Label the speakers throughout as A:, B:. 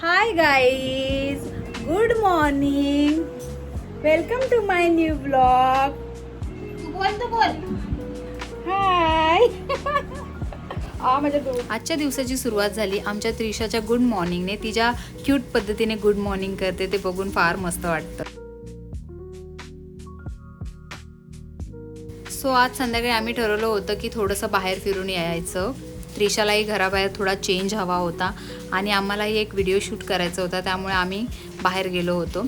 A: High guys, good morning, welcome to my new blog. बोल. Hi. आजच्या दिवसाची सुरुवात झाली आमच्या त्रिशाच्या गुड मॉर्निंगने. तिच्या क्यूट पद्धतीने गुड मॉर्निंग करते ते बघून फार मस्त वाटतं. सो आज संध्याकाळी आम्ही ठरवलं होतं की थोडंसं बाहेर फिरून यायचं. त्रिशालाही घराबाहेर थोडा चेंज हवा होता आणि आम्हालाही एक व्हिडिओ शूट करायचा होता, त्यामुळे आम्ही बाहेर गेलो होतो.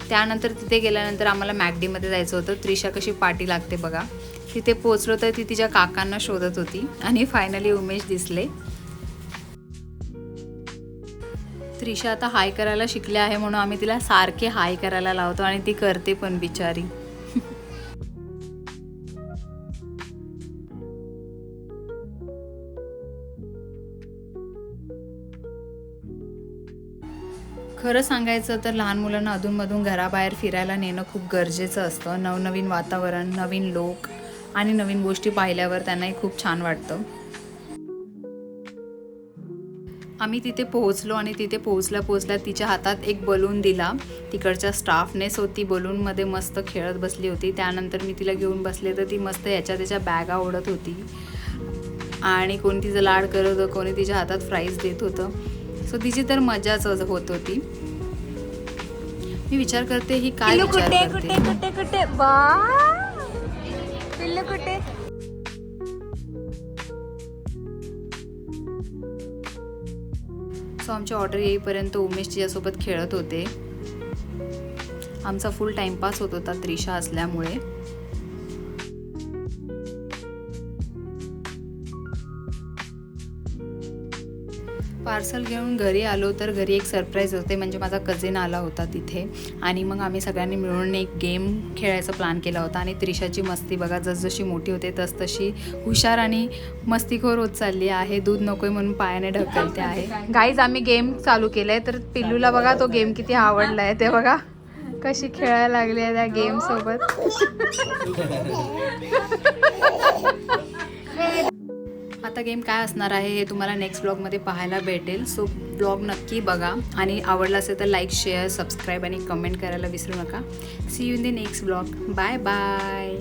A: त्यानंतर तिथे गेल्यानंतर आम्हाला मॅकडीमध्ये जायचं होतं. त्रिशा कशी पाठी लागते बघा. तिथे पोचलो तर ती तिच्या काकांना शोधत होती आणि फायनली उमेश दिसले. त्रिशा आता हाय करायला शिकले आहे म्हणून आम्ही तिला सारखे हाय करायला लावतो आणि ती करते पण बिचारी. खरं सांगायचं तर लहान मुलांना अधूनमधून घराबाहेर फिरायला नेणं खूप गरजेचं असतं. नवनवीन वातावरण, नवीन लोक आणि नवीन गोष्टी पाहिल्यावर त्यांनाही खूप छान वाटतं. आम्ही तिथे पोहोचलो आणि तिथे पोहोचल्या तिच्या हातात एक बलून दिला तिकडच्या स्टाफने. सो ती बलूनमध्ये मस्त खेळत बसली होती. त्यानंतर मी तिला घेऊन बसले तर ती मस्त त्याच्या बॅगा ओढत होती आणि कोणी तिचं लाड करत होतं, कोणी तिच्या हातात फ्राईज देत होतं. सो तिची तर मजाच होत होती. मी विचार करते ही काय विचार करते.
B: कुठे बा पिल्लू कुठे.
A: सो आमची ऑर्डर येईपर्यंत उमेश तिच्यासोबत खेळत होते. आमचा फुल टाइमपास होत होता त्रिशा असल्यामुळे. पार्सल घेऊन घरी आलो तर घरी एक सरप्राईज होते, म्हणजे माझा कझिन आला होता तिथे आणि मग आम्ही सगळ्यांनी मिळून एक गेम खेळायचा प्लॅन केला होता. आणि त्रिशाची मस्ती बघा, जसजशी मोठी होते तसतशी हुशार आणि मस्तीखोर होत चालली आहे. दूध नकोय म्हणून पायाने ढकलते आहे. गाईज आम्ही गेम चालू केलाय तर पिल्लूला बघा तो गेम किती आवडलाय ते बघा, कशी खेळायला लागली आहे त्या गेम सोबत. आता गेम काय असणार आहे हे तुम्हाला नेक्स्ट ब्लॉगमध्ये पाहायला भेटेल. सो ब्लॉग नक्की बघा आणि आवडला असेल तर लाईक, शेअर, सबस्क्राईब आणि कमेंट करायला विसरू नका. See you in the next blog. Bye bye.